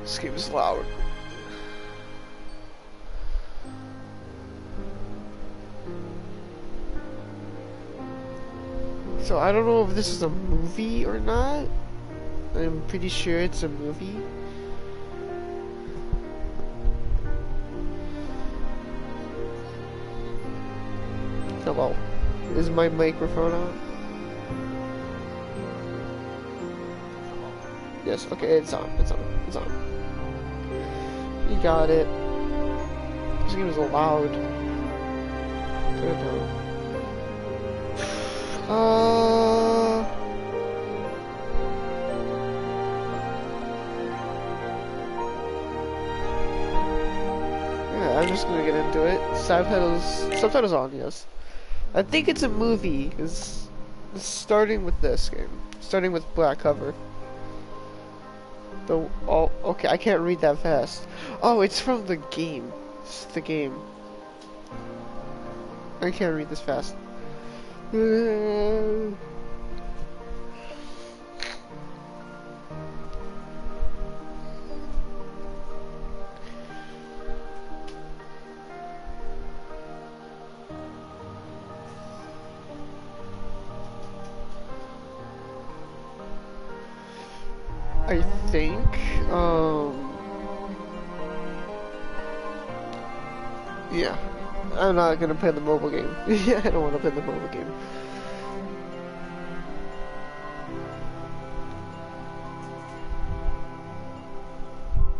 This game is loud. So I don't know if this is a movie or not. I'm pretty sure it's a movie. Hello. Is my microphone on? Yes, okay, it's on. It's on. It's on. You got it. This game is loud. Turn it down. Yeah, I'm just gonna get into it. Subtitles on, yes. I think it's a movie, because it's starting with this game. Starting with Blackcover. Oh, okay, I can't read that fast. Oh, it's from the game. It's the game. I can't read this fast. I think, yeah. I'm not gonna play the mobile game. Yeah, I don't want to play the mobile game.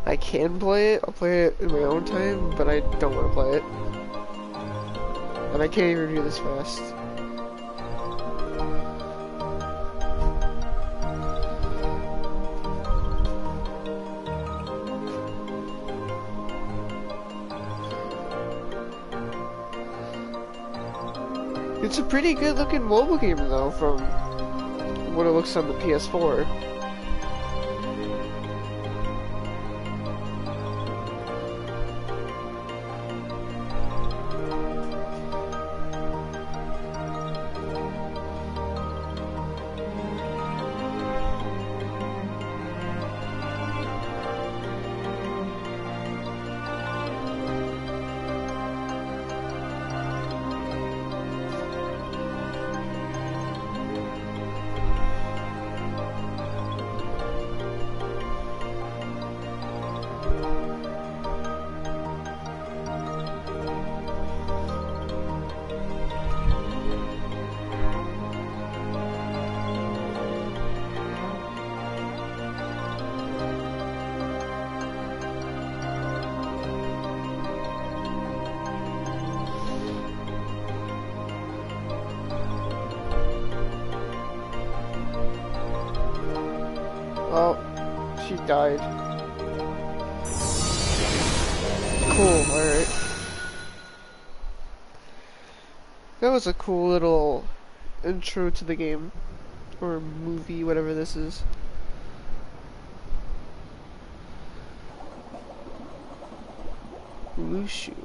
I can play it, I'll play it in my own time, but I don't want to play it. And I can't even do this fast. It's a pretty good looking mobile game though, from what it looks on the PS4. Oh, she died. Cool, alright. That was a cool little intro to the game. Or movie, whatever this is. Lushu.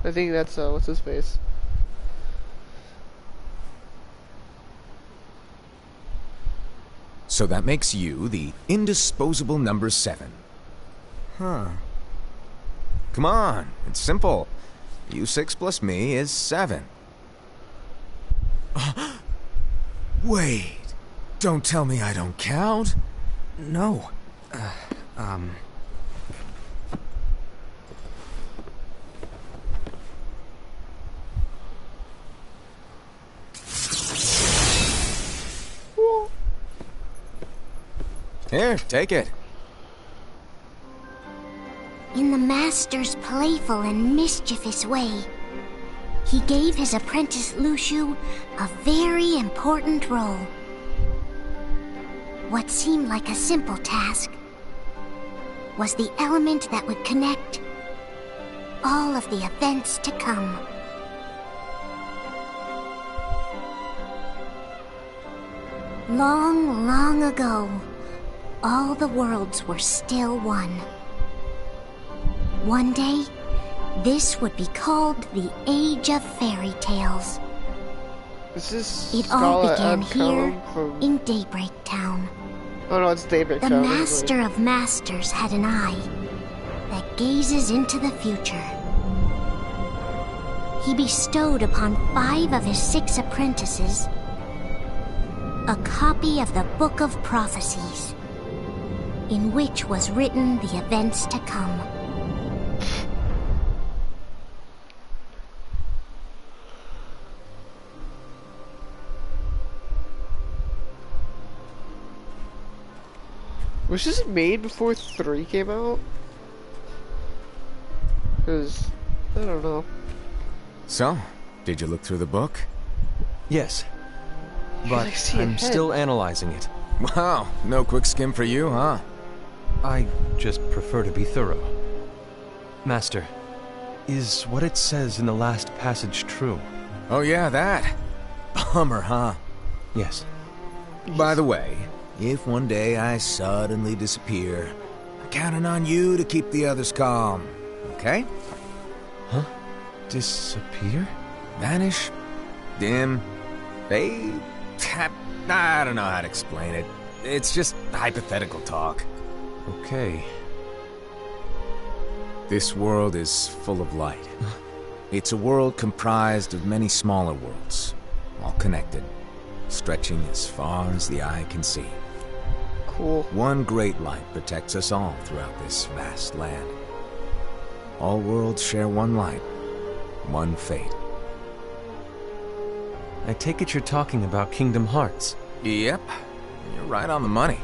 I think that's, what's his face? So that makes you the indisposable number 7. Huh. Come on, it's simple. U6 plus me is 7. Wait, don't tell me I don't count. No. Here, take it. In the master's playful and mischievous way, he gave his apprentice Lushu a very important role. What seemed like a simple task was the element that would connect all of the events to come. Long, long ago, all the worlds were still one. One day, this would be called the Age of Fairy Tales. Is this It all Scala began Abcalum here from... in Daybreak Town. Oh no, it's daybreak The time. Master of Masters had an eye that gazes into the future. He bestowed upon 5 of his 6 apprentices a copy of the Book of Prophecies, in which was written the events to come. Was this made before 3 came out? Because, I don't know. So, did you look through the book? Yes, I but see I'm ahead. still analyzing it. Wow, no quick skim for you, huh? I just prefer to be thorough. Master, is what it says in the last passage true? Oh yeah, that. Bummer, huh? Yes. By the way, if one day I suddenly disappear, I'm counting on you to keep the others calm, okay? Huh? Disappear? Vanish, dim, fade. I don't know how to explain it. It's just hypothetical talk. Okay. This world is full of light. It's a world comprised of many smaller worlds, all connected, stretching as far as the eye can see. Cool. One great light protects us all throughout this vast land. All worlds share one light, one fate. I take it you're talking about Kingdom Hearts. Yep, you're right on the money.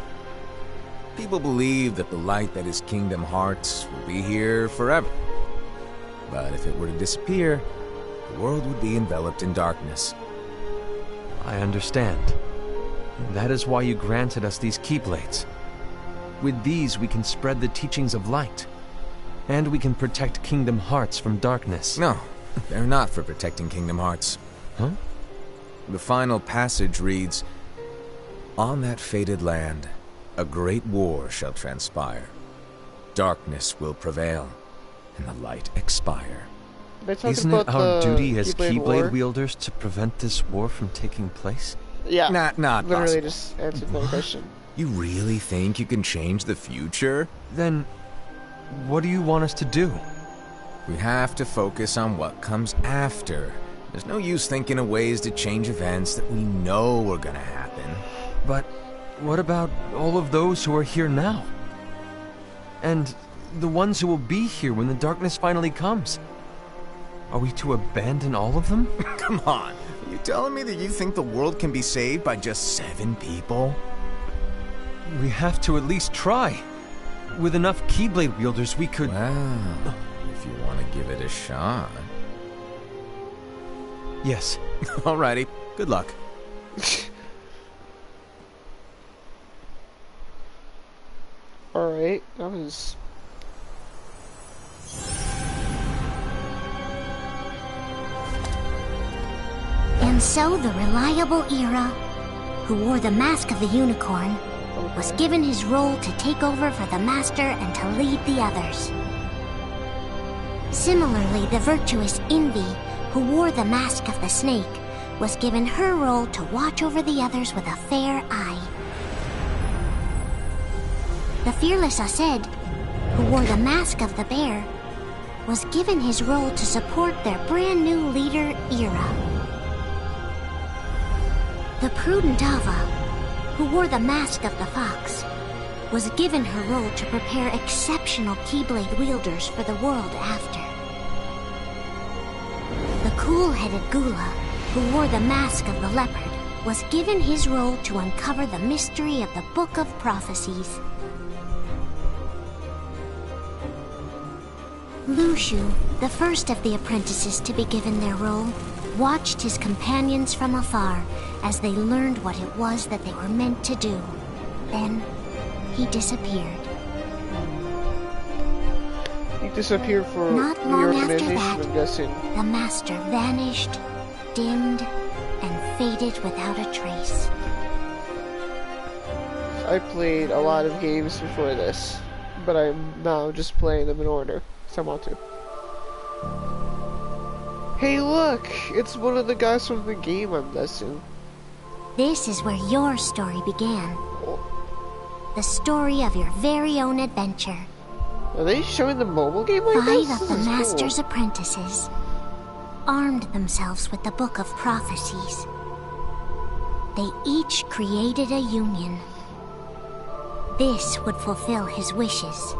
People believe that the light that is Kingdom Hearts will be here forever. But if it were to disappear, the world would be enveloped in darkness. I understand. That is why you granted us these Keyblades. With these, we can spread the teachings of light. And we can protect Kingdom Hearts from darkness. No, they're not for protecting Kingdom Hearts. Huh? The final passage reads, "On that fated land, a great war shall transpire. Darkness will prevail, and the light expire." They're talking Isn't about it our the duty as Keyblade Keyblade War? wielders to prevent this war from taking place? Yeah. Not Literally possible. just answered my question. You really think you can change the future? Then, what do you want us to do? We have to focus on what comes after. There's no use thinking of ways to change events that we know are gonna happen. But what about all of those who are here now? And the ones who will be here when the darkness finally comes? Are we to abandon all of them? Come on, are you telling me that you think the world can be saved by just 7 people? We have to at least try. With enough Keyblade wielders, we could... Well, if you want to give it a shot. Yes. Alrighty, good luck. Alright, that was... And so the reliable Era, who wore the mask of the unicorn, was given his role to take over for the Master and to lead the others. Similarly, the virtuous Envy, who wore the mask of the snake, was given her role to watch over the others with a fair eye. The fearless Aced, who wore the mask of the bear, was given his role to support their brand new leader, Era. The prudent Ava, who wore the mask of the fox, was given her role to prepare exceptional Keyblade wielders for the world after. The cool-headed Gula, who wore the mask of the leopard, was given his role to uncover the mystery of the Book of Prophecies. Lushu, the first of the apprentices to be given their role, watched his companions from afar as they learned what it was that they were meant to do. Then, he disappeared. He disappeared for Not the long after organization, that, I'm guessing. the Master vanished, dimmed, and faded without a trace. I played a lot of games before this, but I'm now just playing them in order, so I want to. Hey look! It's one of the guys from the game, I'm guessing. This is where your story began. the story of your very own adventure. Are they showing the mobile game like this? 5 of the This is Master's cool. apprentices armed themselves with the Book of Prophecies. They each created a union. This would fulfill his wishes.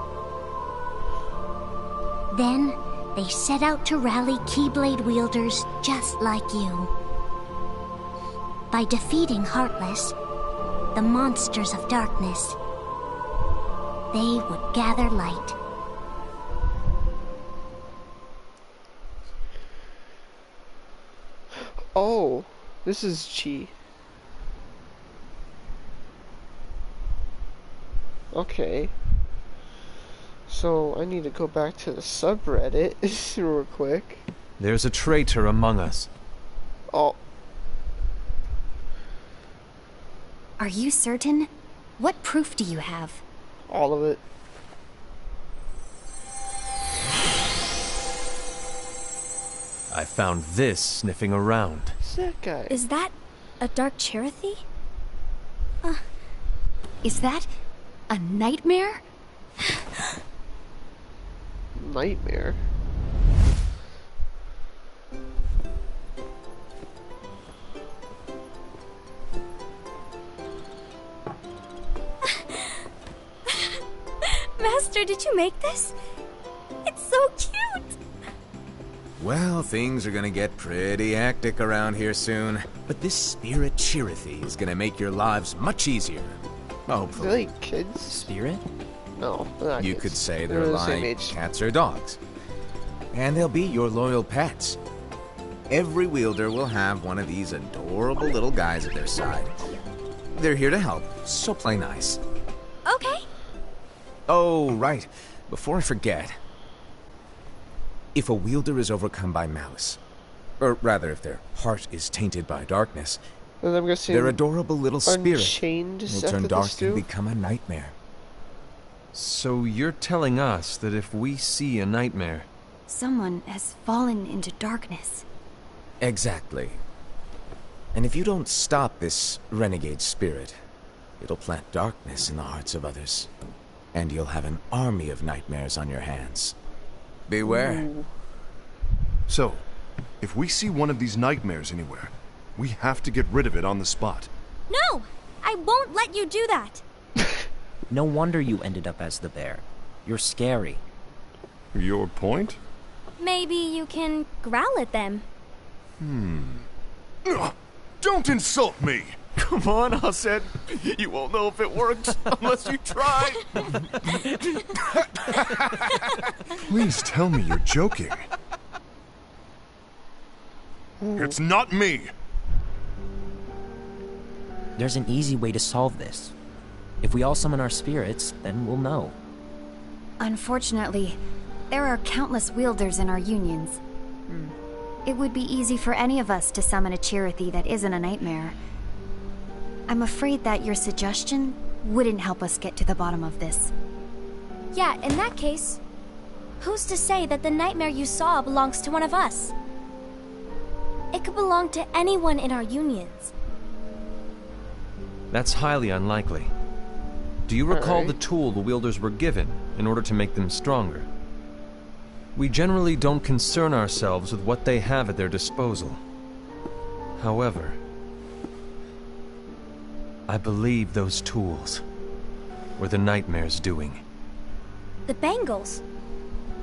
Then, they set out to rally Keyblade wielders just like you. By defeating Heartless, the monsters of darkness, they would gather light. Oh, this is Chi. Okay. So I need to go back to the subreddit real quick. There's a traitor among us. Oh, Are you certain? What proof do you have? all of it. I found this sniffing around. Who's that guy? Is that a dark Cherothy? Is that a nightmare? Nightmare. Master, did you make this? It's so cute! Well, things are gonna get pretty hectic around here soon. But this spirit Cherothy is gonna make your lives much easier. Hopefully. Really, kids? Spirit? No, they're not You kids. could say They're they're the same like age. cats or dogs. And they'll be your loyal pets. Every wielder will have one of these adorable little guys at their side. They're here to help, so play nice. Okay. Oh, right. Before I forget. If a wielder is overcome by malice, or rather if their heart is tainted by darkness, And I'm guessing their adorable little spirit Unchained is will turn after dark this and too? become a nightmare. So you're telling us that if we see a nightmare, Someone has fallen into darkness. Exactly. And if you don't stop this renegade spirit, it'll plant darkness in the hearts of others. And you'll have an army of nightmares on your hands. Beware. So, if we see one of these nightmares anywhere, we have to get rid of it on the spot. No! I won't let you do that! No wonder you ended up as the bear. You're scary. Your point? Maybe you can growl at them. Ugh, don't insult me! come on, Hassan. You won't know if it works unless you try. Please tell me you're joking. It's not me! There's an easy way to solve this. If we all summon our spirits, then we'll know. Unfortunately, there are countless wielders in our unions. It would be easy for any of us to summon a Cherothy that isn't a nightmare. I'm afraid that your suggestion wouldn't help us get to the bottom of this. Yeah, in that case, who's to say that the nightmare you saw belongs to one of us? It could belong to anyone in our unions. That's highly unlikely. Do you recall Alright. the tool the wielders were given in order to make them stronger? We generally don't concern ourselves with what they have at their disposal. However, I believe those tools were the nightmare's doing. The bangles.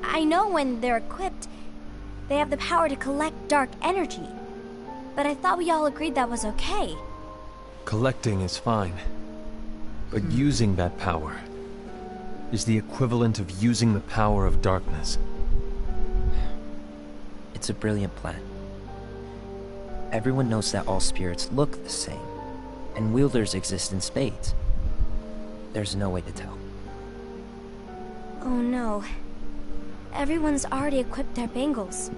I know when they're equipped, they have the power to collect dark energy. But I thought we all agreed that was okay. Collecting is fine, but using that power is the equivalent of using the power of darkness. It's a brilliant plan. Everyone knows that all spirits look the same, and wielders exist in spades. There's no way to tell. Oh no. Everyone's already equipped their bangles.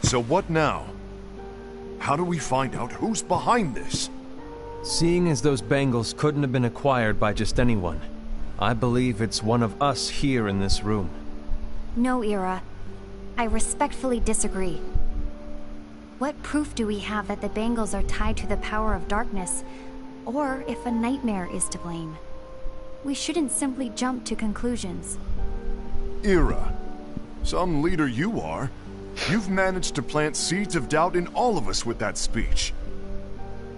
So what now? How do we find out who's behind this? Seeing as those bangles couldn't have been acquired by just anyone, I believe it's one of us here in this room. No, Ira. I respectfully disagree. What proof do we have that the bangles are tied to the power of darkness, or if a nightmare is to blame? We shouldn't simply jump to conclusions. Ira, some leader you are. You've managed to plant seeds of doubt in all of us with that speech.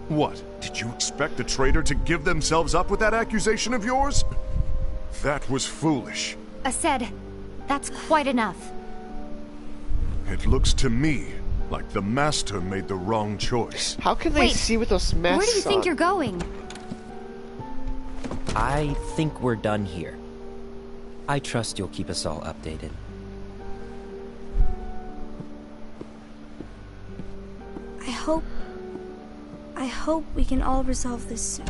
What, did you expect the traitor to give themselves up with that accusation of yours? That was foolish. Aced, that's quite enough. It looks to me like the Master made the wrong choice. How can they Wait, see with those masks Where do you think on? you're going? I think we're done here. I trust you'll keep us all updated. I hope we can all resolve this soon.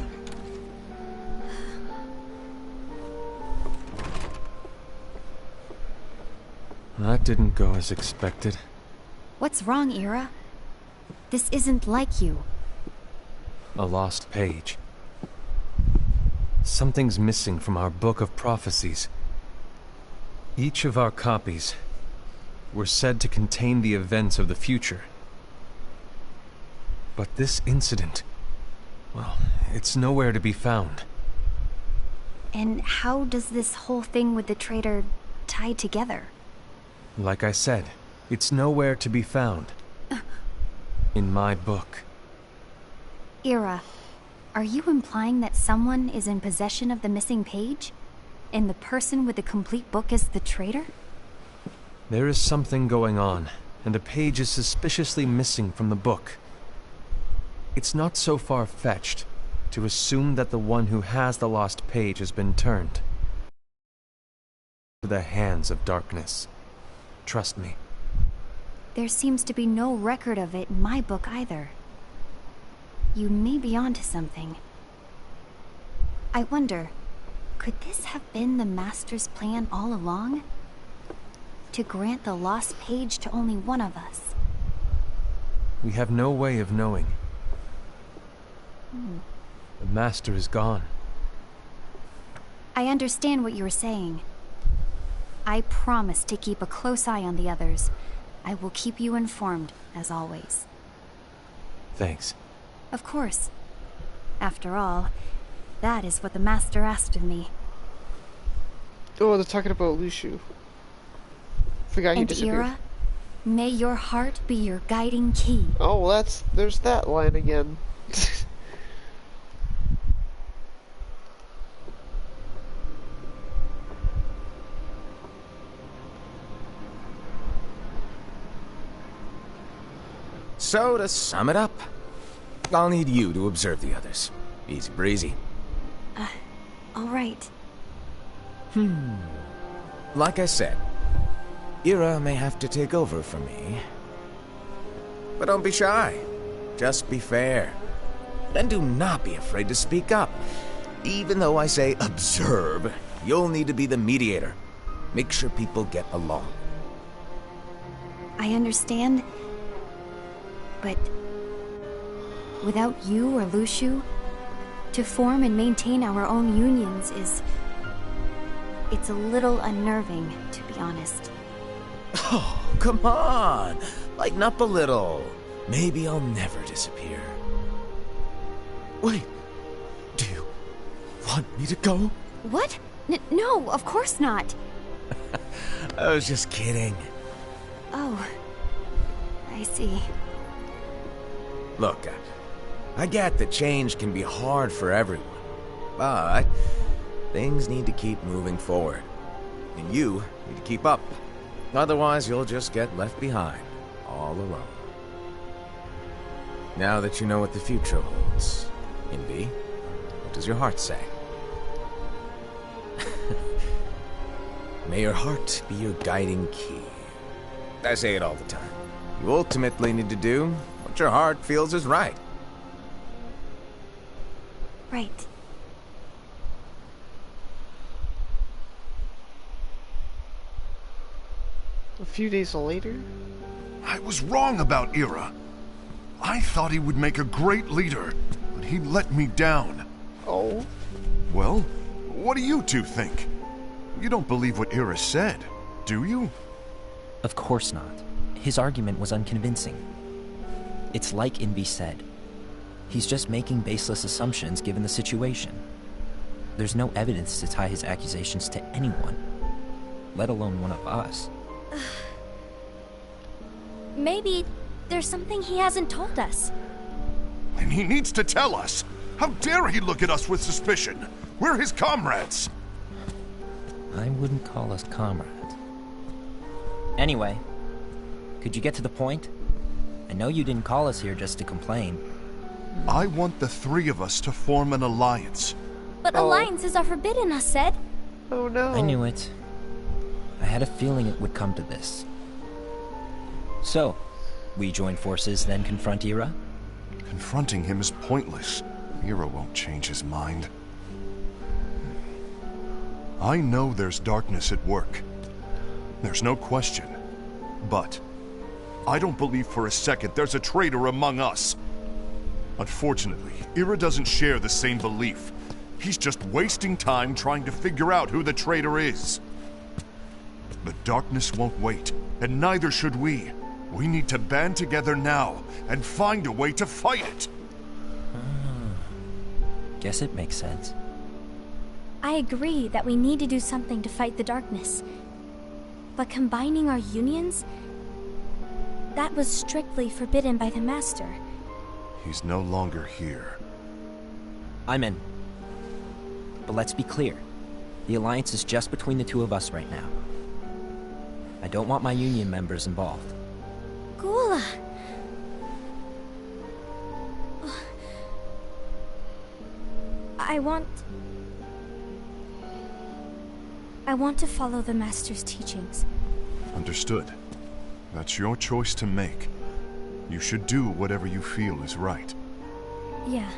That didn't go as expected. What's wrong, Ira? This isn't like you. A lost page. Something's missing from our book of prophecies. Each of our copies were said to contain the events of the future. But this incident, well, it's nowhere to be found. And how does this whole thing with the traitor tie together? Like I said, it's nowhere to be found. In my book. Ira, are you implying that someone is in possession of the missing page? And the person with the complete book is the traitor? There is something going on, and a page is suspiciously missing from the book. It's not so far-fetched to assume that the one who has the lost page has been turned to the hands of darkness. Trust me. There seems to be no record of it in my book either. You may be onto something. I wonder, could this have been the Master's plan all along? To grant the lost page to only one of us? We have no way of knowing. The Master is gone. I understand what you're saying. I promise to keep a close eye on the others. I will keep you informed, as always. Thanks. Of course. After all, that is what the Master asked of me. Oh, they're talking about Lushu. Forgot he And disappeared. Ira, may your heart be your guiding key. Oh, well, there's that line again. So, to sum it up, I'll need you to observe the others. Easy breezy. All right. Like I said, Ira may have to take over for me. But don't be shy. Just be fair. And do not be afraid to speak up. Even though I say observe, you'll need to be the mediator. Make sure people get along. I understand. But without you or Lushu, to form and maintain our own unions it's a little unnerving, to be honest. Oh, come on! Lighten up a little. Maybe I'll never disappear. Wait, do you want me to go? What? No, of course not. I was just kidding. Oh, I see. Look, I get that change can be hard for everyone, but things need to keep moving forward. And you need to keep up. Otherwise, you'll just get left behind, all alone. Now that you know what the future holds, Invi, what does your heart say? May your heart be your guiding key. I say it all the time. You ultimately need to do what your heart feels is right. Right. A few days later? I was wrong about Ira. I thought he would make a great leader, but he let me down. Oh. Well, what do you two think? You don't believe what Ira said, do you? Of course not. His argument was unconvincing. It's like Invi said. He's just making baseless assumptions given the situation. there's no evidence to tie his accusations to anyone, let alone one of us. Maybe there's something he hasn't told us. And he needs to tell us. How dare he look at us with suspicion? We're his comrades. I wouldn't call us comrades. Anyway, could you get to the point? I know you didn't call us here just to complain. I want the three of us to form an alliance. But alliances are forbidden, us said. Oh no. I knew it. I had a feeling it would come to this. So, we join forces, then confront Ira? Confronting him is pointless. Ira won't change his mind. I know there's darkness at work. There's no question. But I don't believe for a second there's a traitor among us. Unfortunately, Ira doesn't share the same belief. He's just wasting time trying to figure out who the traitor is. The darkness won't wait, and neither should we. We need to band together now and find a way to fight it. Guess it makes sense. I agree that we need to do something to fight the darkness. But combining our unions? That was strictly forbidden by the Master. He's no longer here. I'm in. But let's be clear. The alliance is just between the two of us right now. I don't want my union members involved. Gula! I want to follow the Master's teachings. Understood. That's your choice to make. You should do whatever you feel is right. Yeah.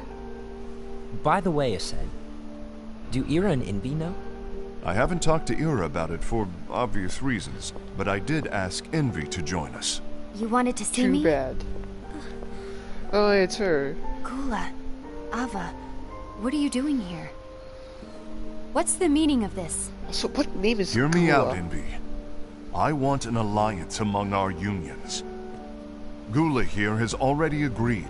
By the way, Ascend, do Ira and Envy know? I haven't talked to Ira about it for obvious reasons, but I did ask Envy to join us. You wanted to see Too me? bad. Oh, it's her. Gula, Ava, what are you doing here? What's the meaning of this? So what name is Hear me Gula? out, Envy. I want an alliance among our unions. Gula here has already agreed.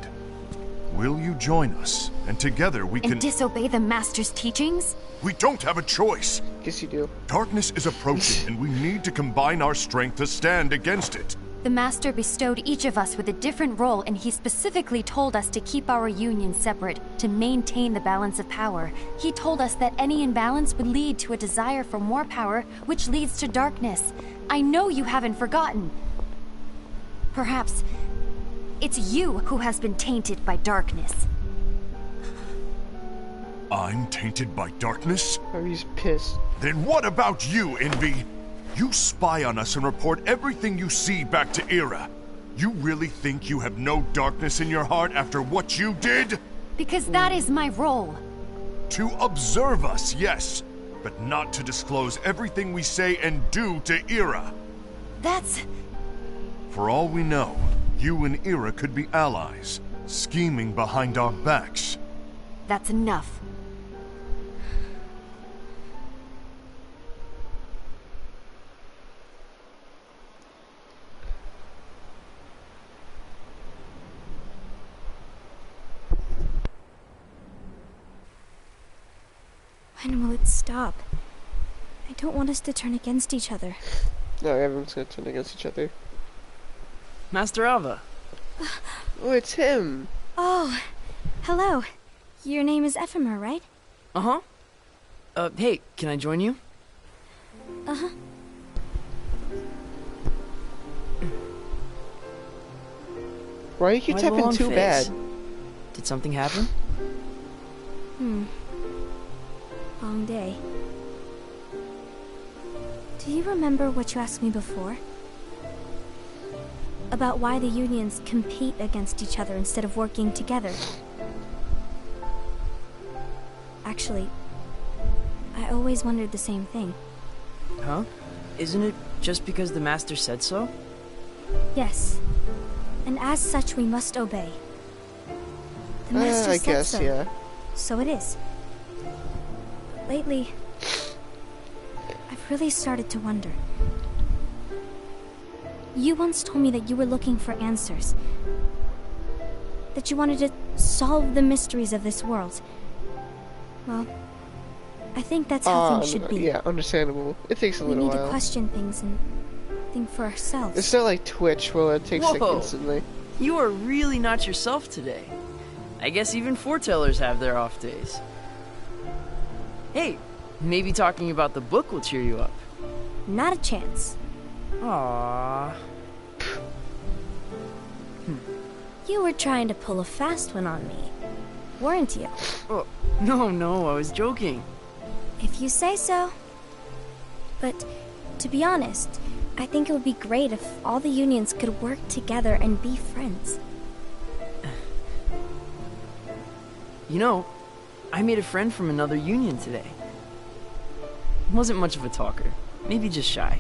Will you join us? And together we can... And disobey the Master's teachings? We don't have a choice! Guess you do. Darkness is approaching, and we need to combine our strength to stand against it. The Master bestowed each of us with a different role, and he specifically told us to keep our union separate, to maintain the balance of power. He told us that any imbalance would lead to a desire for more power, which leads to darkness. I know you haven't forgotten. Perhaps it's you who has been tainted by darkness. I'm tainted by darkness? Oh, he's pissed. Then what about you, Envy? You spy on us and report everything you see back to Ira. You really think you have no darkness in your heart after what you did? Because that is my role. To observe us, yes, but not to disclose everything we say and do to Ira. That's... For all we know, you and Ira could be allies, scheming behind our backs. that's enough. When will it stop? I don't want us to turn against each other. No, everyone's gonna turn against each other. Master Ava. Oh, it's him. Oh, hello. Your name is Ephemer, right? Uh-huh. Hey, can I join you? Uh-huh. Why do you keep Why the typing long too face? bad? Did something happen? Long day. Do you remember what you asked me before? About why the unions compete against each other instead of working together. Actually, I always wondered the same thing. Huh? Isn't it just because the Master said so? Yes. And as such, we must obey. The Master I said guess, so. yeah. So it is. Lately, I've really started to wonder. You once told me that you were looking for answers. That you wanted to solve the mysteries of this world. Well, I think that's how things should be. Yeah, understandable. It takes a We little need while. to question things and think for ourselves. It's not like Twitch where it takes like Whoa. instantly. You are really not yourself today. I guess even foretellers have their off days. Hey, maybe talking about the book will cheer you up. Not a chance. Aww. You were trying to pull a fast one on me, weren't you? Oh, no, I was joking. If you say so. But, to be honest, I think it would be great if all the unions could work together and be friends. You know, I made a friend from another union today. Wasn't much of a talker, maybe just shy.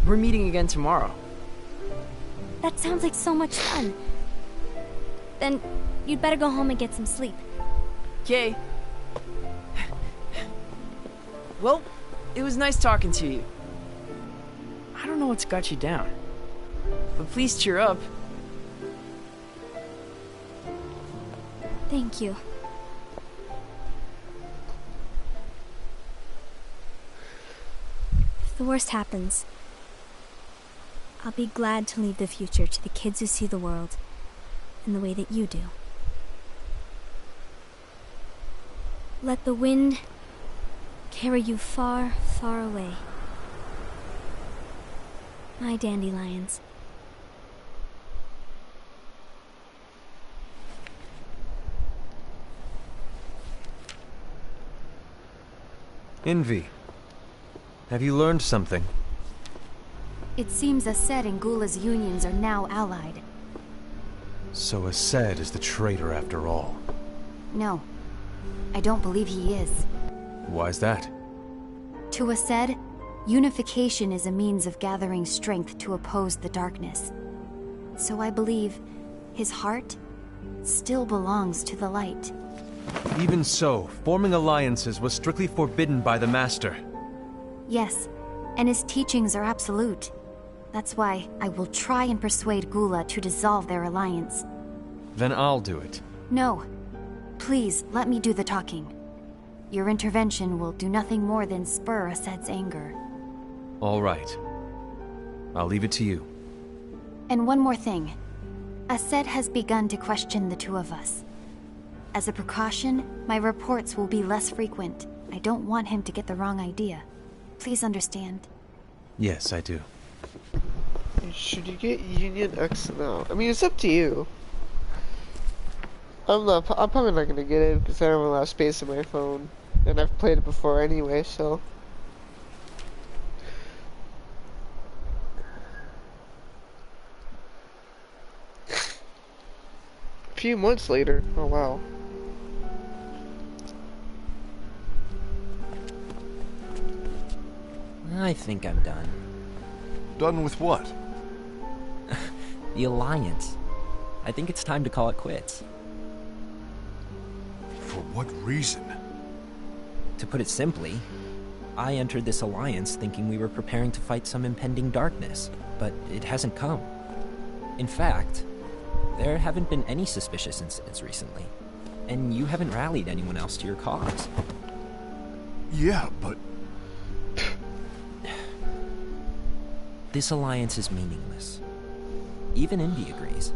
We're meeting again tomorrow. That sounds like so much fun. Then, you'd better go home and get some sleep. Okay. Well, it was nice talking to you. I don't know what's got you down, but please cheer up. Thank you. If the worst happens, I'll be glad to leave the future to the kids who see the world in the way that you do. Let the wind carry you far, far away. My dandelions. Envy, have you learned something? It seems Ased and Gula's unions are now allied. So Ased is the traitor after all. No, I don't believe he is. Why's that? To Ased, unification is a means of gathering strength to oppose the darkness. So I believe his heart still belongs to the light. Even so, forming alliances was strictly forbidden by the Master. Yes, and his teachings are absolute. That's why I will try and persuade Gula to dissolve their alliance. Then I'll do it. No. Please, let me do the talking. Your intervention will do nothing more than spur Ased's anger. All right. I'll leave it to you. And one more thing. Ased has begun to question the two of us. As a precaution, my reports will be less frequent. I don't want him to get the wrong idea. Please understand. Yes, I do. Should you get Union X now? I mean, it's up to you. I'm probably not gonna get it because I don't have a lot of space on my phone, and I've played it before anyway. So. A few months later. Oh wow. I think I'm done. Done with what? The Alliance. I think it's time to call it quits. For what reason? To put it simply, I entered this alliance thinking we were preparing to fight some impending darkness, but it hasn't come. In fact, there haven't been any suspicious incidents recently, and you haven't rallied anyone else to your cause. Yeah, but... This alliance is meaningless. Even Envy agrees.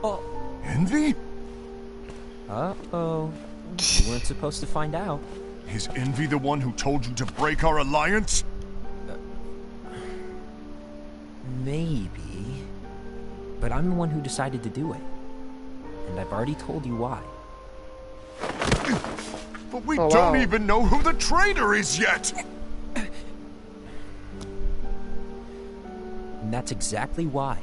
Oh. Envy? Uh-oh. You weren't supposed to find out. Is Envy the one who told you to break our alliance? Maybe. But I'm the one who decided to do it. And I've already told you why. But we Oh, don't wow. even know who the traitor is yet! And that's exactly why.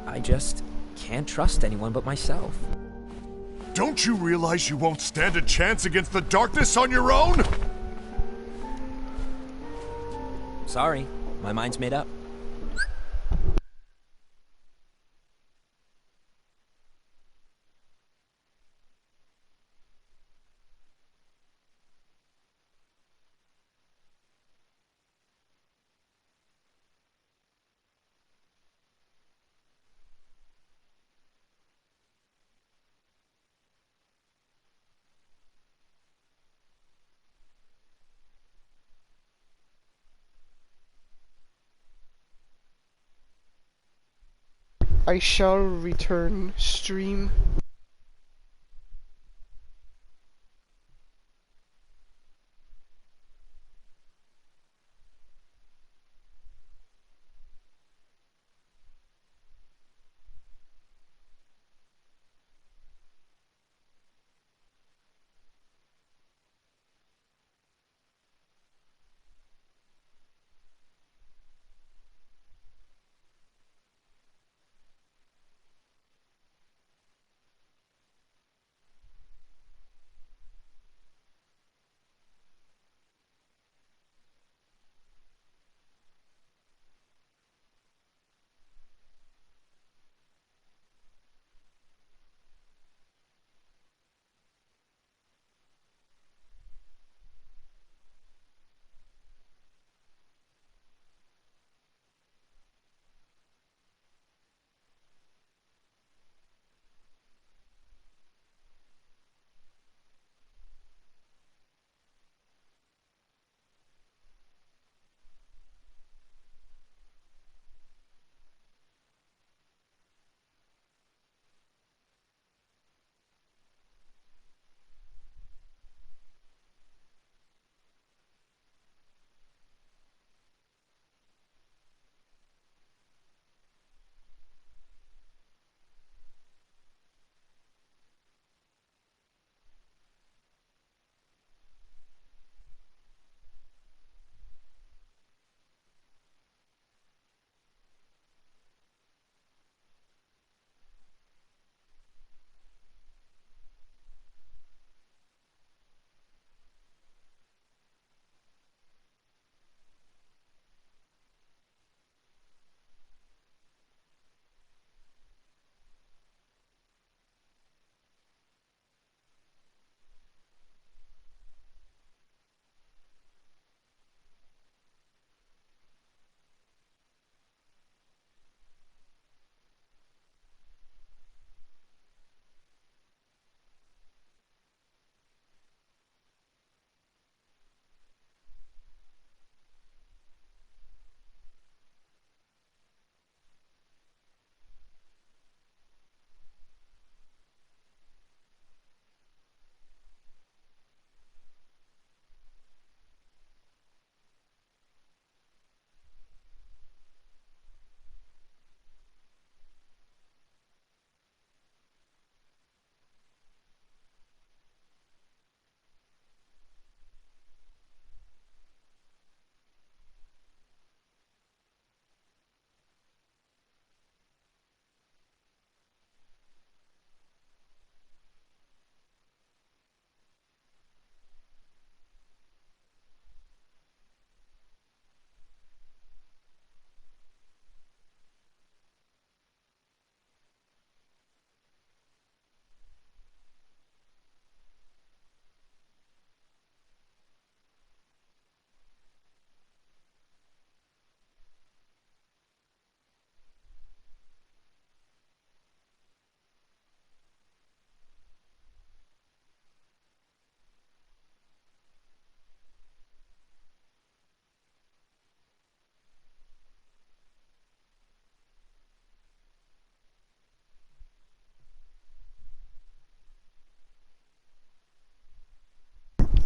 I just can't trust anyone but myself. Don't you realize you won't stand a chance against the darkness on your own? Sorry, my mind's made up. I shall return stream.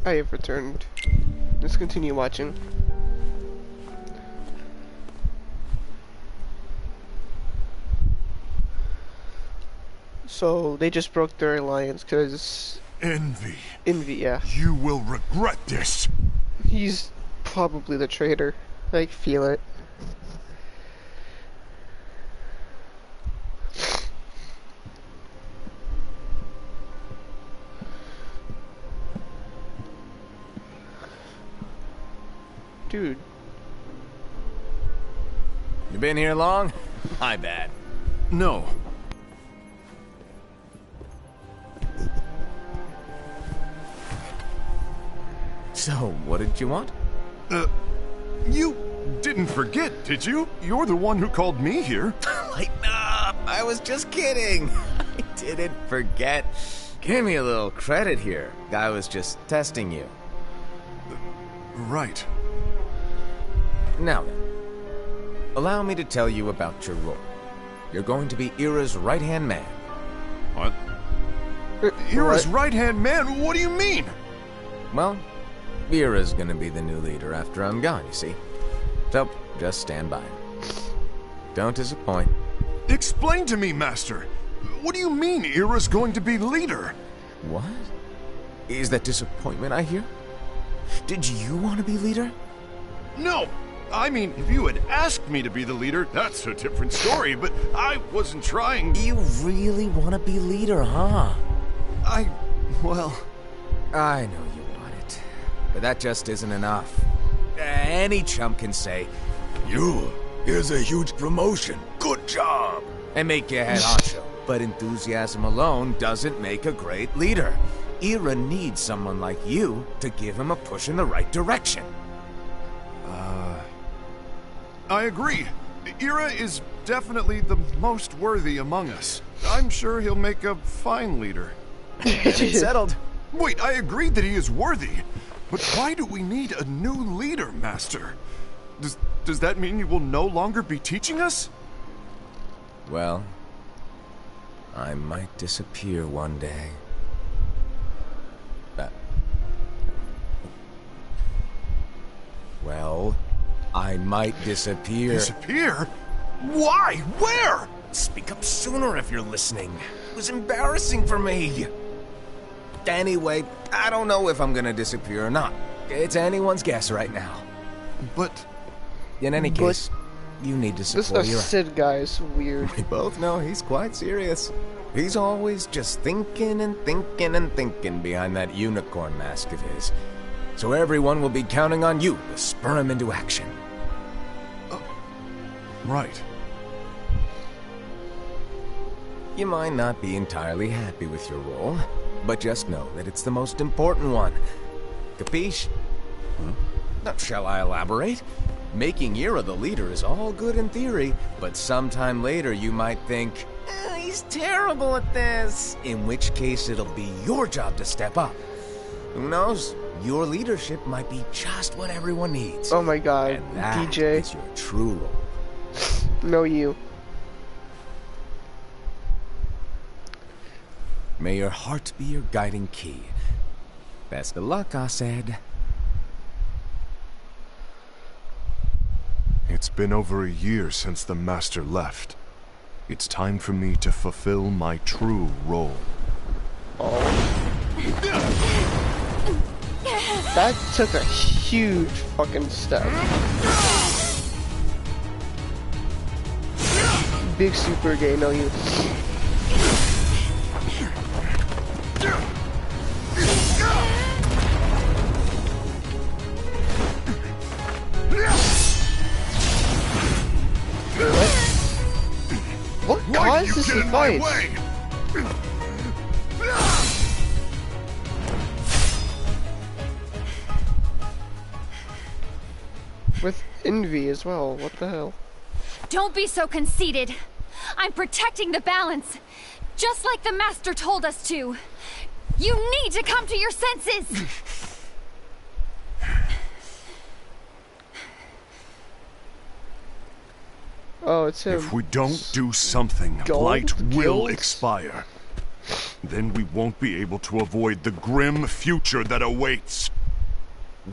I have returned. Let's continue watching. So they just broke their alliance because Envy. Envy, yeah. You will regret this. He's probably the traitor. I feel it. Dude. You been here long? My bad. No. So, what did you want? You didn't forget, did you? You're the one who called me here. Lighten up! I was just kidding. I didn't forget. Give me a little credit here. I was just testing you. Right. Now then, allow me to tell you about your role. You're going to be Ira's right-hand man. What? Ira's right-hand man? What do you mean? Well, Ira's gonna be the new leader after I'm gone, you see. So, just stand by. Don't disappoint. Explain to me, Master. What do you mean Ira's going to be leader? What? Is that disappointment I hear? Did you want to be leader? No! I mean, if you had asked me to be the leader, that's a different story, but I wasn't trying. You really want to be leader, huh? Well... I know you want it, but that just isn't enough. Any chump can say, here's a huge promotion, good job, and make you head honcho. But enthusiasm alone doesn't make a great leader. Ira needs someone like you to give him a push in the right direction. I agree. Ira is definitely the most worthy among us. I'm sure he'll make a fine leader. It's settled. Wait, I agreed that he is worthy. But why do we need a new leader, Master? Does that mean you will no longer be teaching us? Well, I might disappear one day. Well, I might disappear. Disappear? Why? Where? Speak up sooner if you're listening. It was embarrassing for me. Anyway, I don't know if I'm gonna disappear or not. It's anyone's guess right now. But... In any case, you need to support This your... Sid guy is weird. We both know he's quite serious. He's always just thinking and thinking and thinking behind that unicorn mask of his. So everyone will be counting on you to spur him into action. Right. You might not be entirely happy with your role, but just know that it's the most important one. Capiche? Now, shall I elaborate? Making Ira the leader is all good in theory, but sometime later you might think, he's terrible at this. In which case it'll be your job to step up. Who knows? Your leadership might be just what everyone needs. Oh my god, And that DJ. is your true role. No, you. May your heart be your guiding key. Best of luck, I said. It's been over a year since the Master left. It's time for me to fulfill my true role. That took a huge fucking step. Big super gay, no you. What caused this fight? With envy as well, what the hell? Don't be so conceited. I'm protecting the balance, just like the Master told us to. You need to come to your senses! Oh, it's him. If we don't do something, Gold Blight will guilds? expire. Then we won't be able to avoid the grim future that awaits.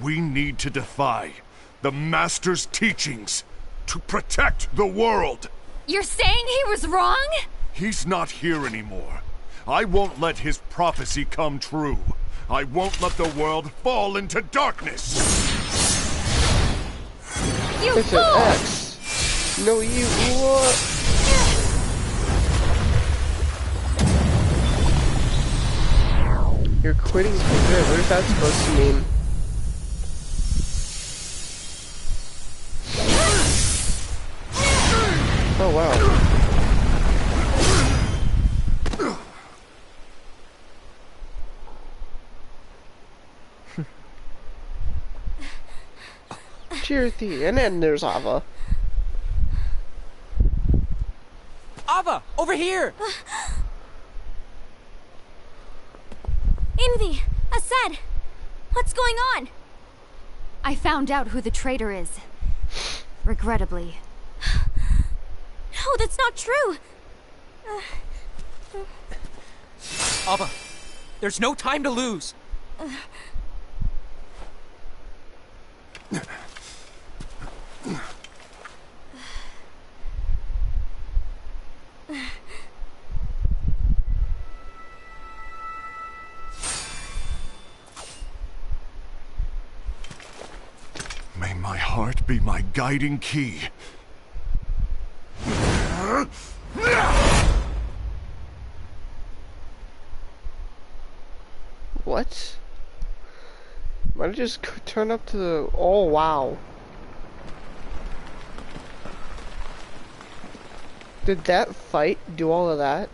We need to defy the Master's teachings to protect the world. You're saying he was wrong? He's not here anymore. I won't let his prophecy come true. I won't let the world fall into darkness. You It's fool! an X. No, you what? You're quitting for good. What is that supposed to mean? Oh wow. Cheerthy, and then there's Ava. Ava, over here! Envy! Asad! What's going on? I found out who the traitor is. Regrettably. that's not true. Ava, there's no time to lose. May my heart be my guiding key. What? Might I just turn up to the... Oh, wow. Did that fight do all of that?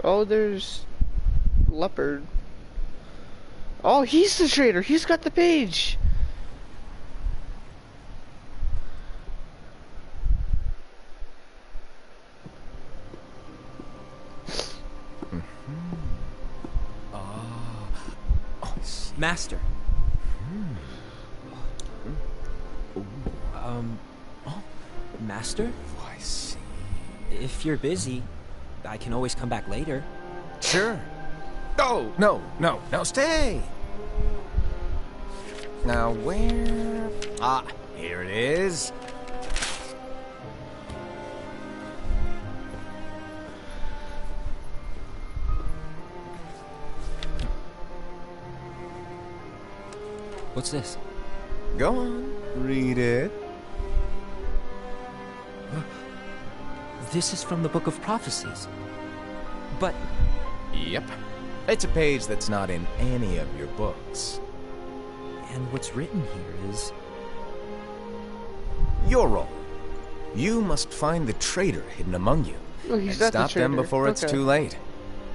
Oh, there's... Leopard. Oh, he's the traitor! He's got the page! Master. Master? I see. If you're busy, I can always come back later. Sure. Oh, no, stay. Now where? Ah, here it is. What's this? Go on, read it. This is from the Book of Prophecies. But... Yep. It's a page that's not in any of your books. And what's written here is... Your role. You must find the traitor hidden among you. Oh, and he's not stop the them traitor. before it's Okay. too late.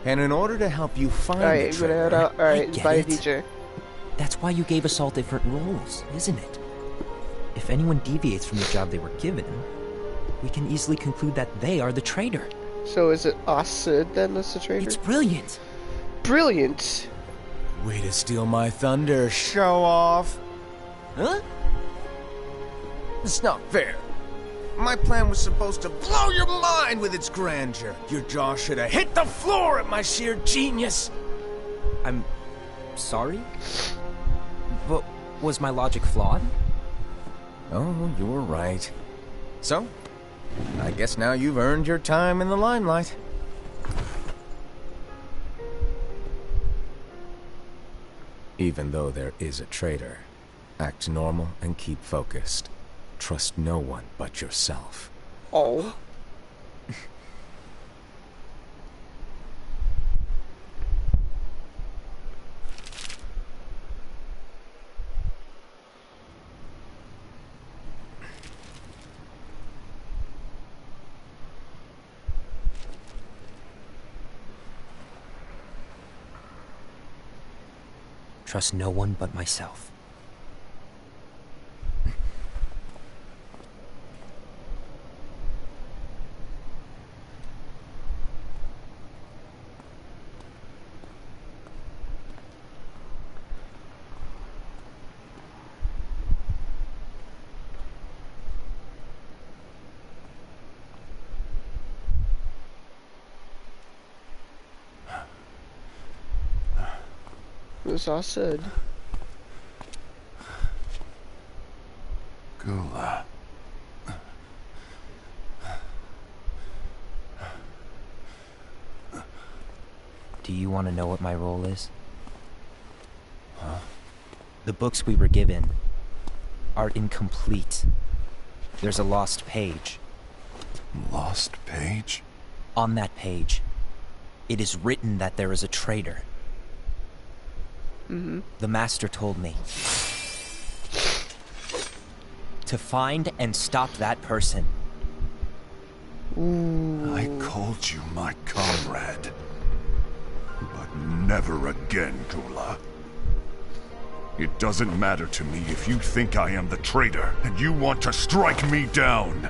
And in order to help you find Alright, the I'm gonna head traitor... out. Alright, get bye, it. DJ. That's why you gave us all different roles, isn't it? If anyone deviates from the job they were given, we can easily conclude that they are the traitor. So is it Asid then that's the traitor? It's brilliant. Brilliant! Way to steal my thunder, show off. Huh? It's not fair. My plan was supposed to blow your mind with its grandeur. Your jaw should have hit the floor at my sheer genius. I'm... sorry? But was my logic flawed? Oh, you were right. So, I guess now you've earned your time in the limelight. Even though there is a traitor, act normal and keep focused. Trust no one but yourself. Oh. Trust no one but myself. That's all said. Gula. Do you want to know what my role is? Huh? The books we were given are incomplete. There's a lost page. Lost page? On that page, it is written that there is a traitor. The Master told me to find and stop that person. I called you my comrade. But never again, Gula. It doesn't matter to me if you think I am the traitor and you want to strike me down.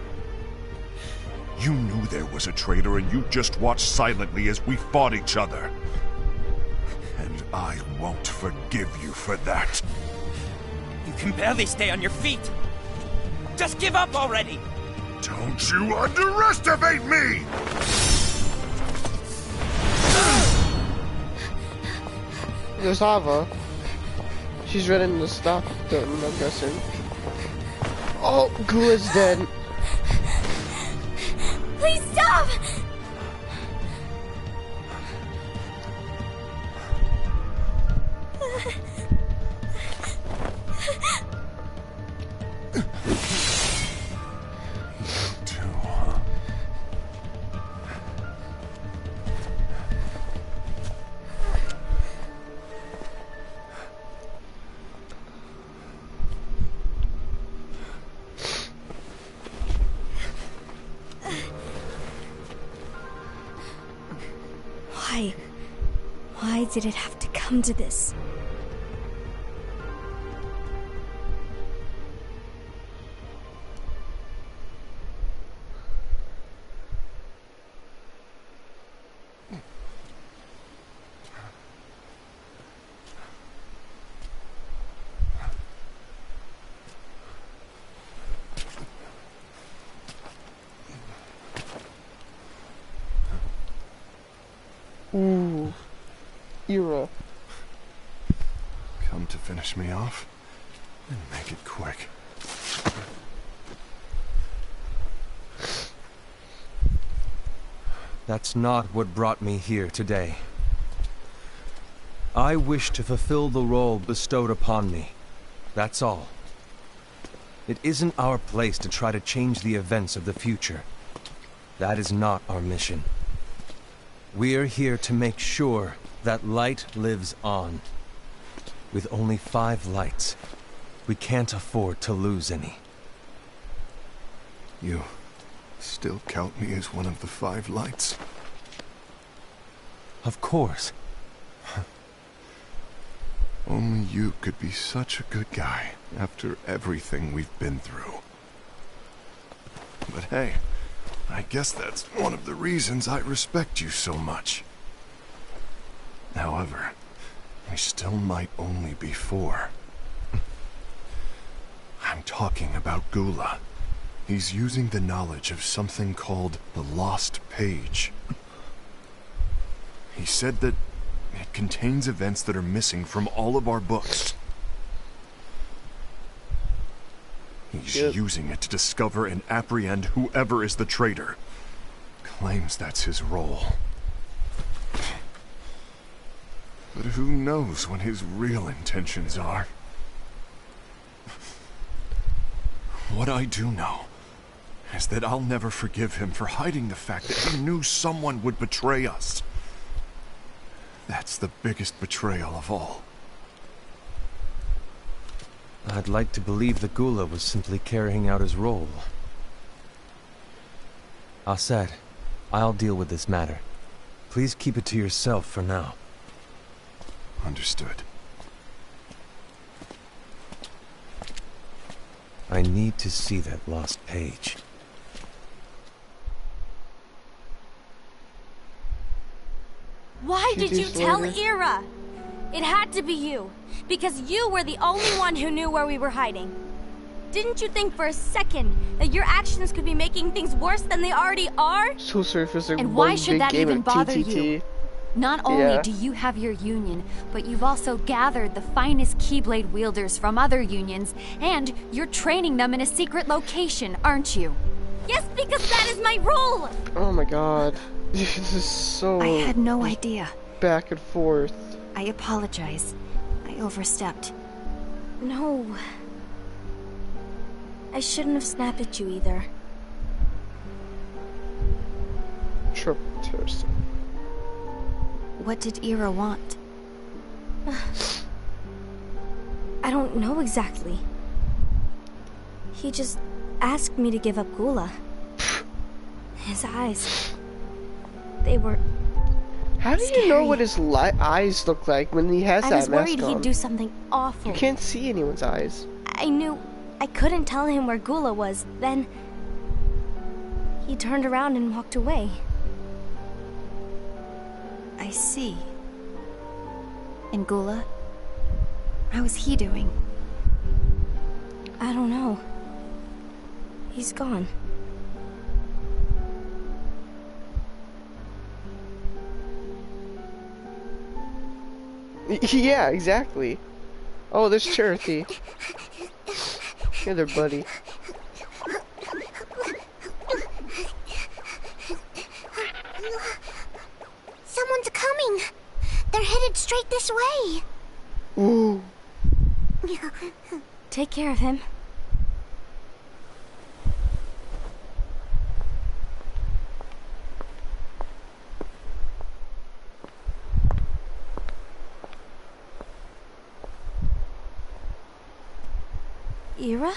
You knew there was a traitor and you just watched silently as we fought each other. And I won't forgive you for that. You can barely stay on your feet. Just give up already! Don't you underestimate me! There's Ava. She's ready to stop them, I'm guessing. Oh, Gula's dead. Please stop! Why did it have to come to this? Ooh. Era. Come to finish me off? And make it quick. That's not what brought me here today. I wish to fulfill the role bestowed upon me. That's all. It isn't our place to try to change the events of the future. That is not our mission. We're here to make sure that light lives on. With only 5 lights, we can't afford to lose any. You still count me as one of the 5 lights? Of course. Only you could be such a good guy after everything we've been through. But hey, I guess that's one of the reasons I respect you so much. However, we still might only be 4. I'm talking about Gula. He's using the knowledge of something called the Lost Page. He said that it contains events that are missing from all of our books. He's using it to discover and apprehend whoever is the traitor. Claims that's his role. But who knows what his real intentions are? What I do know is that I'll never forgive him for hiding the fact that he knew someone would betray us. That's the biggest betrayal of all. I'd like to believe that Gula was simply carrying out his role. Aset, I'll deal with this matter. Please keep it to yourself for now. Understood. I need to see that lost page. Why did you tell Ira? It had to be you, because you were the only one who knew where we were hiding. Didn't you think for a second that your actions could be making things worse than they already are? So surfacing And one why should big that game even of bother TTT. you? Not only do you have your union, but you've also gathered the finest Keyblade wielders from other unions, and you're training them in a secret location, aren't you? Yes, because that is my role! Oh my god. This is so... I had no idea. Back and forth. I apologize. I overstepped. No. I shouldn't have snapped at you either. Triple toast. What did Ira want? I don't know exactly. He just asked me to give up Gula. His eyes... they were... How do you know what his eyes look like when he has that mask on? I was worried he'd do something awful. You can't see anyone's eyes. I knew I couldn't tell him where Gula was. Then... he turned around and walked away. I see. And Gula? How is he doing? I don't know. He's gone. Yeah, exactly. Oh, there's Charity. Hey there, buddy. Someone's coming. They're headed straight this way. Ooh. Take care of him. Ira?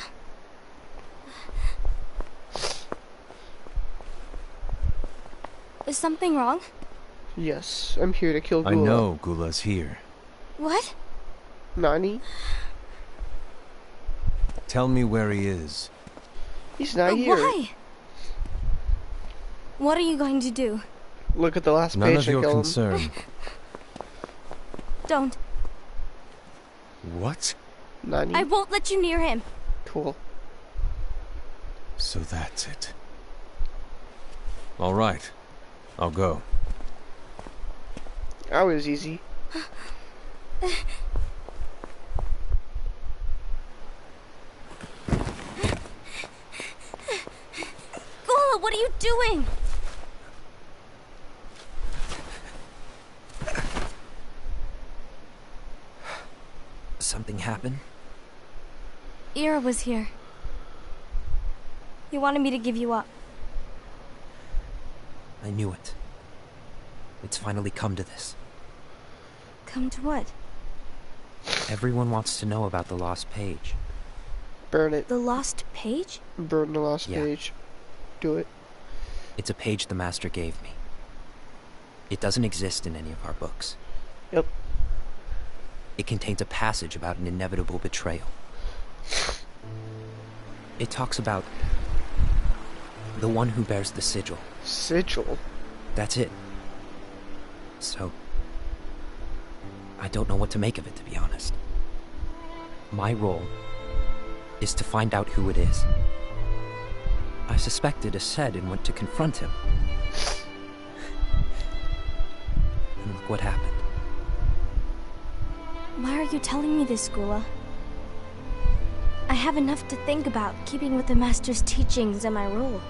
Is something wrong? Yes, I'm here to kill Gula. I know Gula's here. What? Nani? Tell me where he is. He's not here. Why? What are you going to do? Look at the last None page of and your kill him. concern. Don't. What? Nani? I won't let you near him. Cool. So that's it. All right. I'll go. That was easy. Gula, what are you doing? Something happened? Ira was here. He wanted me to give you up. I knew it. It's finally come to this. Come to what? Everyone wants to know about the lost page. Burn it. The lost page? Burn the lost Yeah. page. Do it. It's a page the Master gave me. It doesn't exist in any of our books. Yep. It contains a passage about an inevitable betrayal. It talks about the one who bears the sigil. Sigil? That's it. So, I don't know what to make of it, to be honest. My role is to find out who it is. I suspected Ased and went to confront him. And look what happened. Why are you telling me this, Gula? I have enough to think about, keeping with the Master's teachings and my role.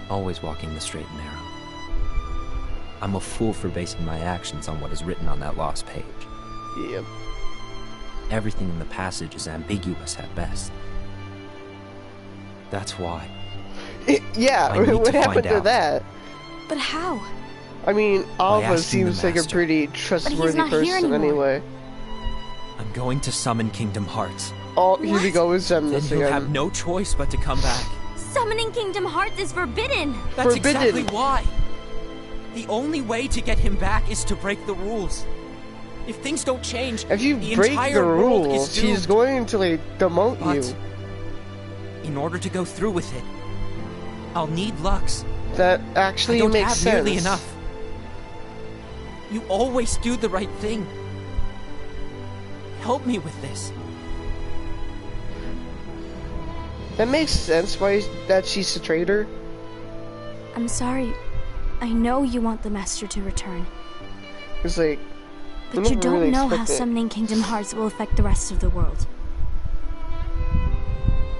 Always walking the straight and narrow. I'm a fool for basing my actions on what is written on that lost page. Yep. Everything in the passage is ambiguous at best. That's why. Yeah, I need what to happened find to out. that? But how? I mean, Alva asking the seems like a Master. pretty trustworthy not here person anymore. anyway. I'm going to summon Kingdom Hearts. Oh, here we What? go with Then Zemnis he'll have again. no choice but to come back. Summoning Kingdom Hearts is forbidden! That's Forbidden. exactly why. The only way to get him back is to break the rules. If things don't change, If you the break entire the world rules, is doomed. he's going to, like, demote But you. in order to go through with it, I'll need Lux. That I actually don't makes have sense. nearly enough. You always do the right thing. Help me with this. That makes sense why that she's a traitor. I'm sorry. I know you want the Master to return. It's like, But I you never don't really know how expected- summoning Kingdom Hearts will affect the rest of the world.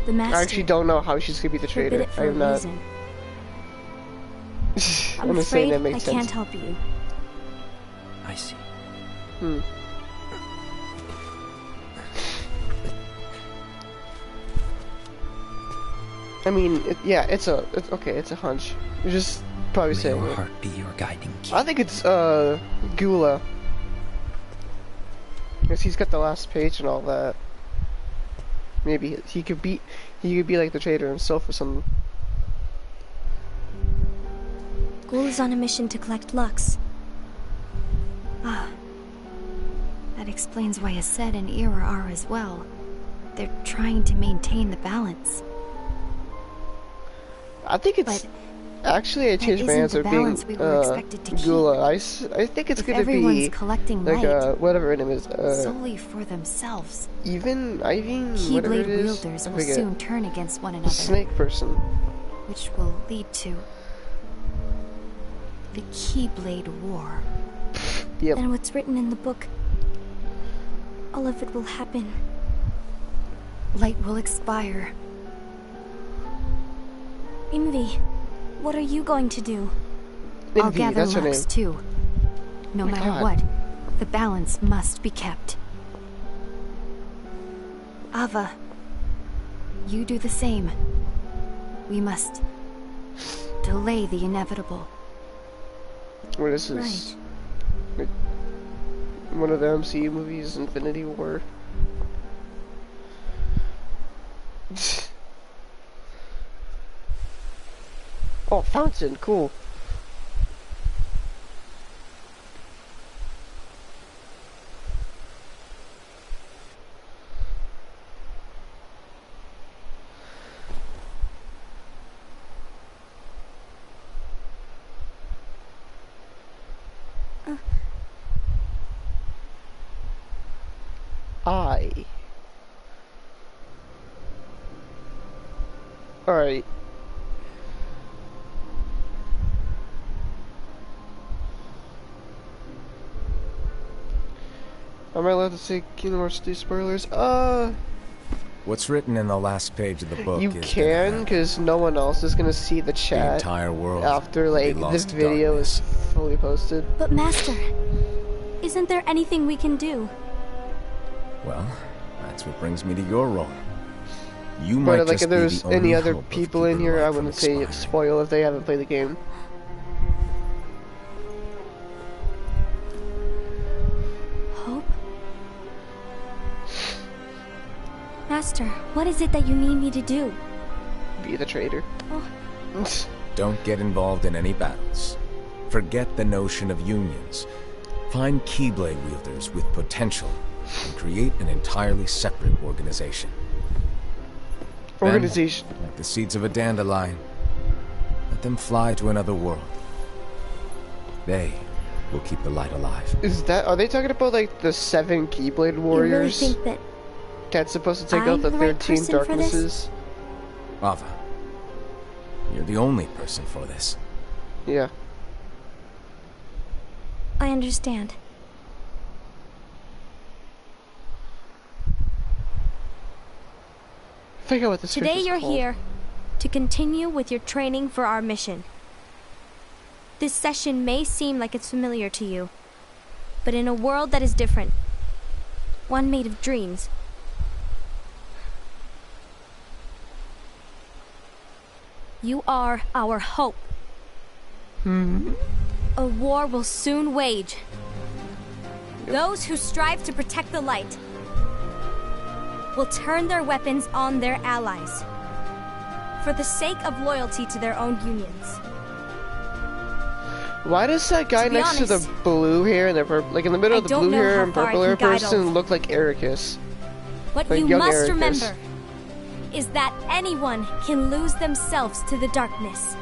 The Master I actually don't know how she's gonna be the forbid traitor. it for I a am not. reason. I'm I'm just saying afraid that makes I sense. can't help you. I see. Hmm. I mean, it's a hunch. You're just probably May saying your it. heart be your guiding key. I think it's, Gula. Because he's got the last page and all that. Maybe he could be like the traitor himself or something. Ghoul is on a mission to collect Lux. Ah. That explains why Ased and Ira are as well. They're trying to maintain the balance. I think it's But Actually, I changed my isn't answer the being balance we were expected to keep. Gula. I think it's If gonna everyone's be collecting like light whatever her name is. solely for themselves, Ivy, whatever Keyblade it is. wielders I will forget. soon turn against one The another, snake person. which will lead to the Keyblade War. Yep. And what's written in the book, all of it will happen. Light will expire. Envy, what are you going to do? I'll Envy, gather that's her Lux name. too. No Oh my matter God. what, the balance must be kept. Ava, you do the same. We must delay the inevitable. What is this? Like, one of the MCU movies, Infinity War. Oh, fountain, cool. Alright. Am I allowed to say Kingdom Hearts 3 spoilers? What's written in the last page of the book You is can, because no one else is gonna see the the chat entire world after, will be like, lost this to video darkness. is fully posted. But Master, isn't there anything we can do? Well, that's what brings me to your role. You might But, like, just if be there's the only any other hope of people in keeping here, light I from wouldn't say expiring. spoil if they haven't played the game. Hope? Master, what is it that you need me to do? Be the traitor. Don't get involved in any battles. Forget the notion of unions. Find Keyblade wielders with potential and create an entirely separate organization. Organization. Then, like the seeds of a dandelion, let them fly to another world. They will keep the light alive. Are they talking about, like, the 7 Keyblade You really Warriors? think that That's supposed to take I'm out the the right 13 person for this? darknesses? Ava, you're the only person for this. Yeah. I understand? Figure out what this Today is you're called. here to continue with your training for our mission. This session may seem like it's familiar to you, but in a world that is different, one made of dreams, you are our hope. A war will soon wage. Those who strive to protect the light will turn their weapons on their allies for the sake of loyalty to their own unions. Why does that guy To be next to the honest, blue hair and the purple, like in the middle I of the don't blue know hair how and far I purple hair can guide person all- look like Ericus? What Like you young must Ericus. remember is that anyone can lose themselves to the darkness.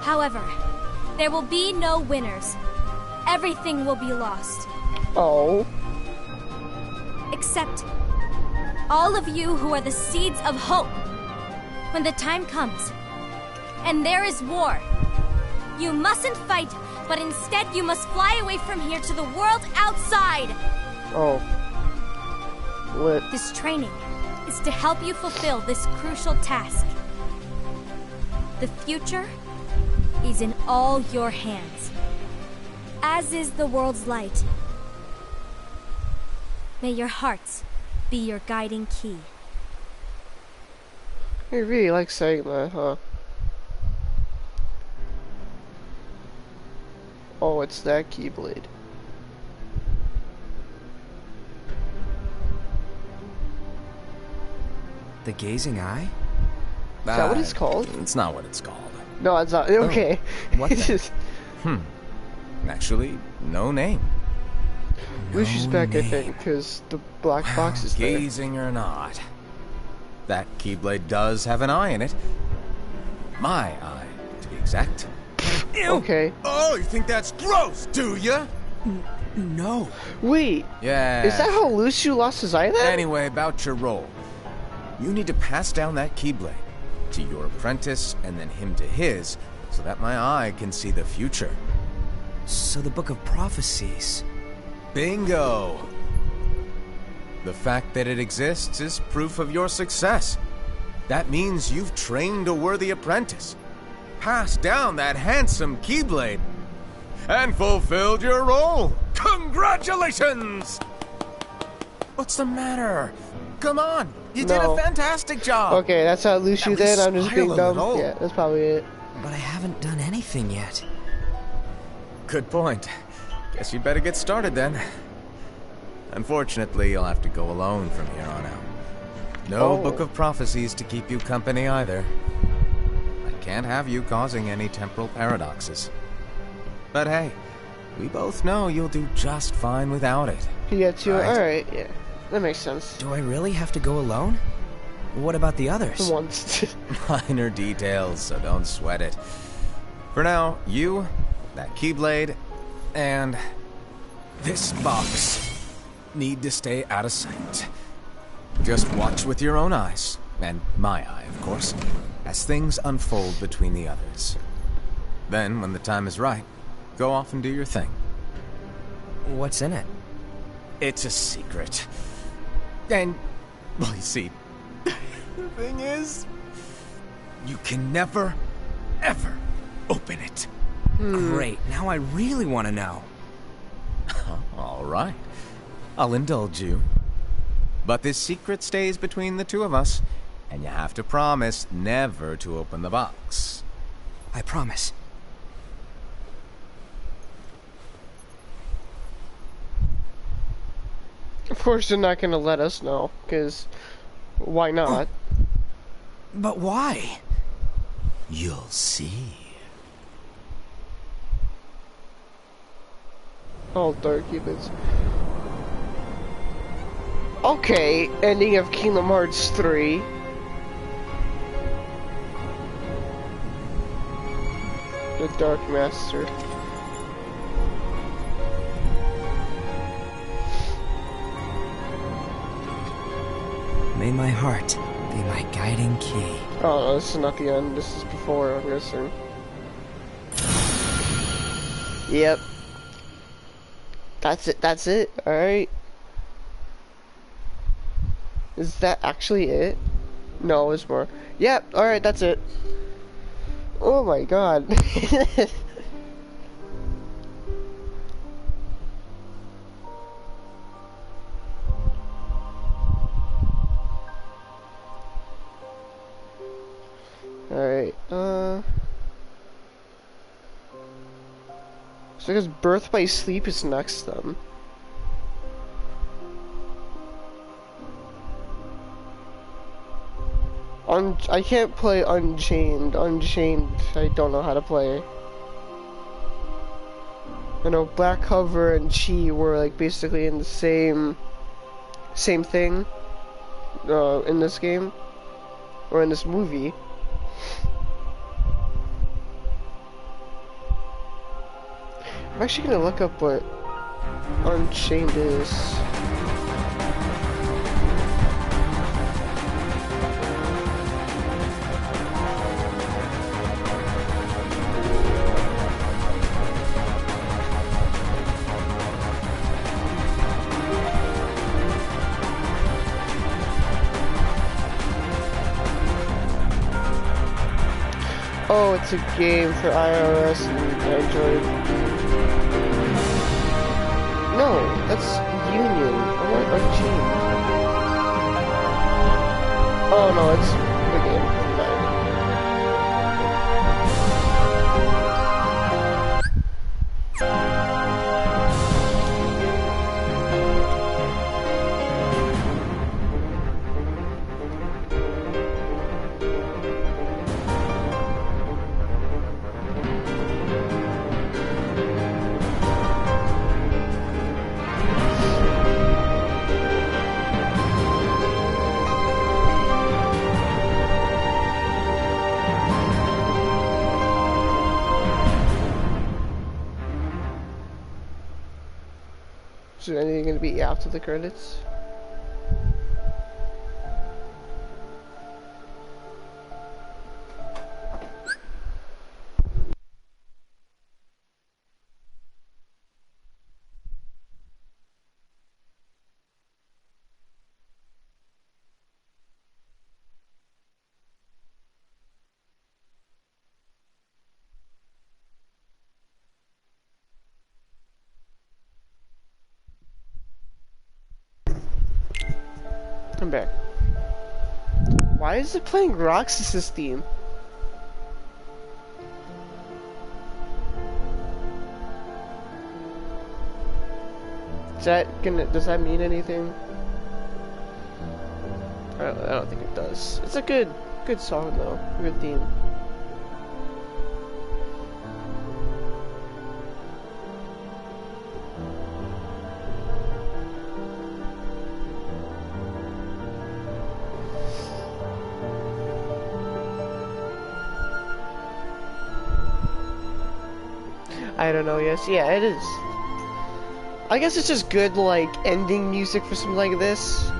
However, there will be no winners. Everything will be lost. Oh. Except all of you who are the seeds of hope. When the time comes, and there is war, you mustn't fight, but instead you must fly away from here to the world outside. Oh. Lit. This training is to help you fulfill this crucial task. The future is in all your hands, as is the world's light. May your hearts be your guiding key. I really like saying that, huh? Oh, it's that Keyblade. The gazing eye? Is that what it's called? It's not what it's called. No, it's not. Okay. what It's then? just Actually, no name. Lucy's No back, I name. think, because the black box is there. Gazing or not, that Keyblade does have an eye in it. My eye, to be exact. Ew. Okay. Oh, you think that's gross, do ya? No. Wait. Yeah. Is that how Lucio lost his eye then? Anyway, about your role. You need to pass down that Keyblade to your apprentice and then him to his, so that my eye can see the future. So the Book of Prophecies. Bingo! The fact that it exists is proof of your success. That means you've trained a worthy apprentice, passed down that handsome Keyblade, and fulfilled your role. Congratulations! What's the matter? Come on, you did a fantastic job. Okay, that's how Lucio At did. least I'm just smile being a dumb. little. Yeah, that's probably it. But I haven't done anything yet. Good point. Guess you'd better get started then. Unfortunately, you'll have to go alone from here on out. No Book of Prophecies to keep you company either. I can't have you causing any temporal paradoxes. But hey, we both know you'll do just fine without it. You get to Right. Alright, yeah. That makes sense. Do I really have to go alone? What about the others? Once. Minor details, so don't sweat it. For now, you, that Keyblade, and this box need to stay out of sight. Just watch with your own eyes, and my eye, of course, as things unfold between the others. Then, when the time is right, go off and do your thing. What's in it? It's a secret. And, well, you see, the thing is, you can never, ever open it. Great, now I really want to know. All right. I'll indulge you. But this secret stays between the two of us, and you have to promise never to open the box. I promise. Of course they're not gonna let us know, because why not? But why? You'll see. Oh, dark cubits. Okay, ending of Kingdom Hearts 3. The Dark Master. May my heart be my guiding key. Oh, no, this is not the end. This is before, I'm guessing. Yep. That's it. That's it. Alright. Is that actually it? No, it's more. Yep. Alright, that's it. Oh my god. Alright, so I guess Birth by Sleep is next then. I can't play Unchained. Unchained, I don't know how to play. I know Blackcover and Chi were like basically in the same thing in this game or in this movie. I'm actually gonna look up what Unchained is. Oh, it's a game for iOS and Android. No, that's Union. I want Unchained. Oh no, it's the game. Is there anything gonna be after the credits? I'm back. Why is it playing Roxas's theme? Does that mean anything? I don't think it does. It's a good song though. Good theme. I don't know, yes. Yeah, it is. I guess it's just good, like, ending music for something like this.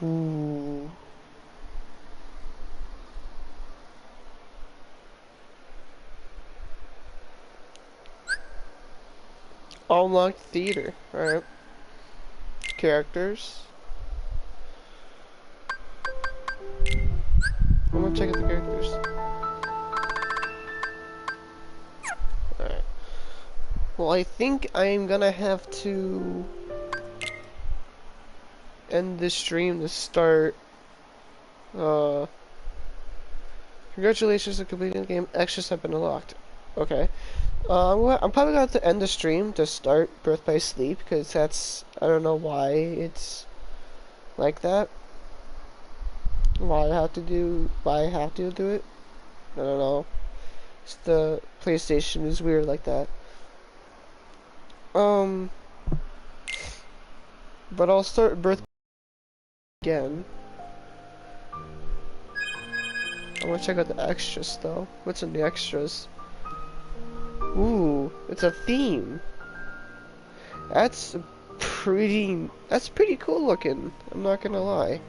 Ooh. Unlocked theater. Alright. Characters. I'm gonna check out the characters. Alright. Well, I think I'm gonna have to end this stream to start. Congratulations on completing the game. Extras have been unlocked. Okay. I'm probably gonna have to end the stream to start Birth by Sleep because that's, I don't know why it's like that. Why I have to do it. I don't know. It's the PlayStation is weird like that. But I'll start Birth again. I want to check out the extras though. What's in the extras? Ooh, it's a theme. That's pretty cool looking. I'm not gonna lie.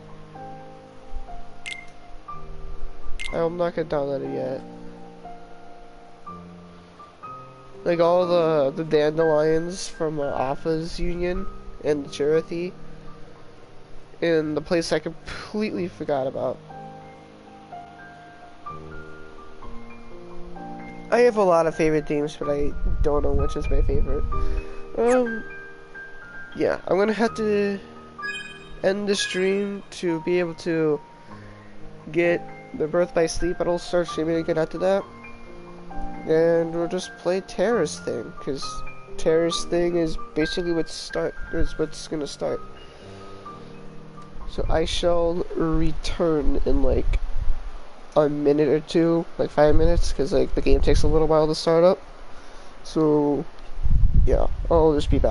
I'm not gonna download it yet. Like all the dandelions from Alpha's Union and Cherokee, in the place I completely forgot about. I have a lot of favorite themes, but I don't know which is my favorite. Yeah, I'm gonna have to end the stream to be able to get the Birth by Sleep, but I'll start streaming again after that. And we'll just play Terra's thing, because Terra's thing is basically what's gonna start. So I shall return in like a minute or two, like 5 minutes, because like the game takes a little while to start up. So yeah, I'll just be back.